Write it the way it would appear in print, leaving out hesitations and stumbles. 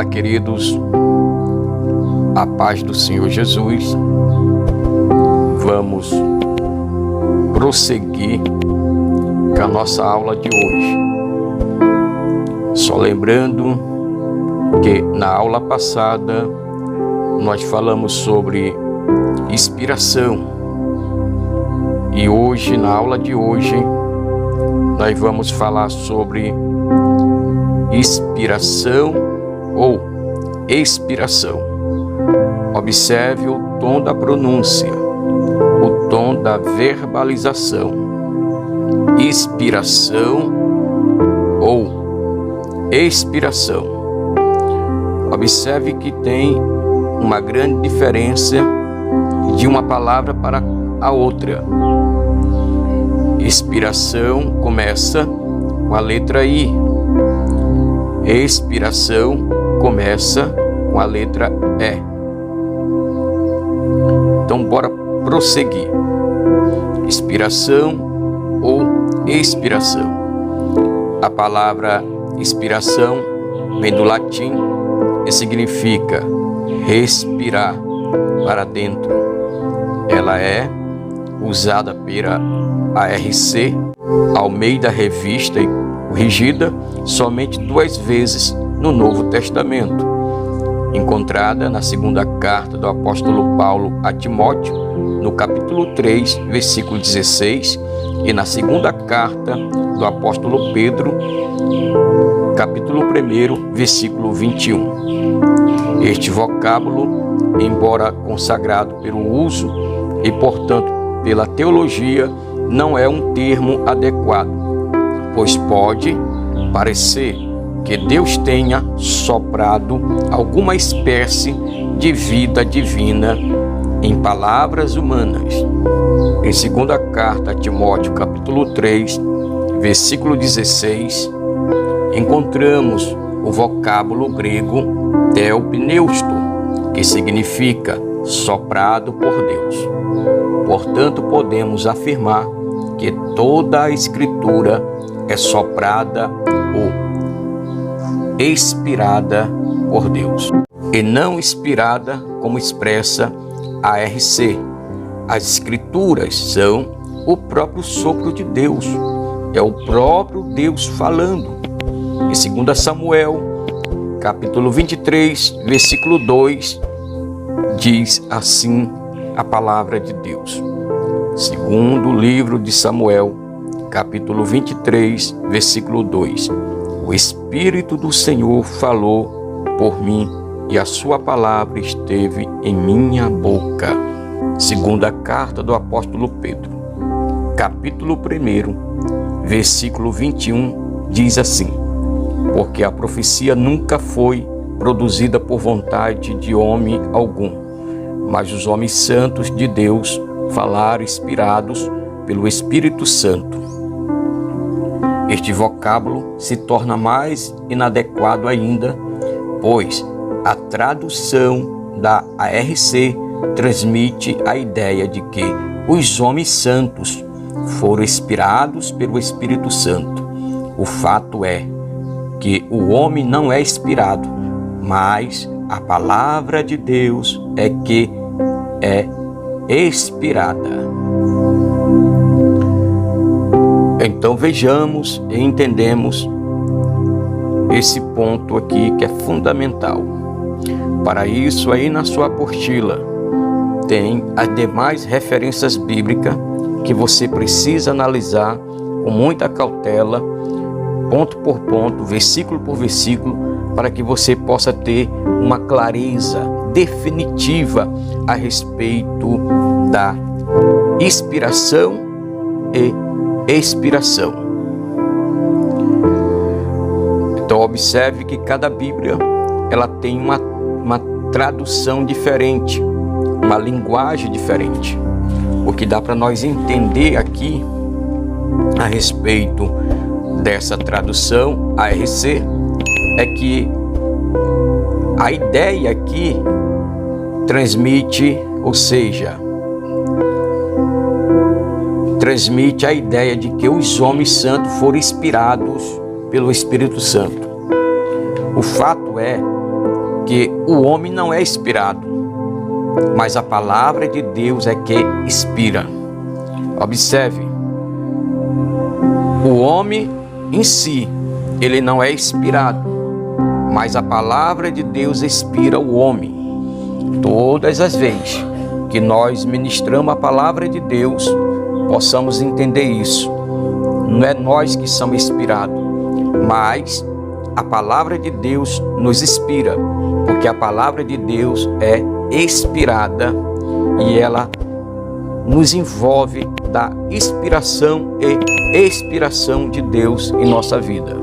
Olá, queridos, a paz do Senhor Jesus. Vamos prosseguir com a nossa aula de hoje. Só lembrando que na aula passada nós falamos sobre inspiração e hoje, na aula de hoje, nós vamos falar sobre inspiração ou expiração. Observe o tom da pronúncia, o tom da verbalização. Inspiração ou expiração. Observe que tem uma grande diferença de uma palavra para a outra. Inspiração começa com a letra I. Expiração começa com a letra E. Então, bora prosseguir. Inspiração ou expiração. A palavra inspiração vem do latim e significa respirar para dentro. Ela é usada pela ARC, Almeida Revista e Corrigida, somente 2 vezes no Novo Testamento, encontrada na segunda carta do apóstolo Paulo a Timóteo, no capítulo 3, versículo 16, e na segunda carta do apóstolo Pedro, capítulo 1, versículo 21. Este vocábulo, embora consagrado pelo uso e, portanto, pela teologia, não é um termo adequado, pois pode parecer que Deus tenha soprado alguma espécie de vida divina em palavras humanas. Em segunda carta a Timóteo, capítulo 3, versículo 16, encontramos o vocábulo grego theopneusto, que significa soprado por Deus. Portanto, podemos afirmar que toda a Escritura é soprada ou expirada por Deus, e não inspirada como expressa a ARC. As Escrituras são o próprio sopro de Deus, é o próprio Deus falando. Em 2 Samuel, capítulo 23, versículo 2, diz assim a palavra de Deus. Segundo livro de Samuel, capítulo 23, versículo 2. O Espírito do Senhor falou por mim e a sua palavra esteve em minha boca. Segunda carta do apóstolo Pedro, capítulo 1, versículo 21, diz assim: porque a profecia nunca foi produzida por vontade de homem algum, mas os homens santos de Deus falaram inspirados pelo Espírito Santo. Este vocábulo se torna mais inadequado ainda, pois a tradução da ARC transmite a ideia de que os homens santos foram inspirados pelo Espírito Santo. O fato é que o homem não é inspirado, mas a palavra de Deus é que é expirada. Então vejamos e entendemos esse ponto aqui que é fundamental. Para isso, aí na sua apostila tem as demais referências bíblicas que você precisa analisar com muita cautela, ponto por ponto, versículo por versículo, para que você possa ter uma clareza definitiva a respeito da inspiração e expiração. Então observe que cada Bíblia ela tem uma tradução diferente, uma linguagem diferente. O que dá para nós entender aqui a respeito dessa tradução ARC é que a ideia aqui transmite, ou seja, transmite a ideia de que os homens santos foram inspirados pelo Espírito Santo. O fato é porque o homem não é inspirado, mas a palavra de Deus é que inspira. Observe, o homem em si, ele não é inspirado, mas a palavra de Deus inspira o homem. Todas as vezes que nós ministramos a palavra de Deus, possamos entender isso. Não é nós que somos inspirados, mas a palavra de Deus nos inspira, porque a palavra de Deus é inspirada e ela nos envolve da inspiração e expiração de Deus em nossa vida.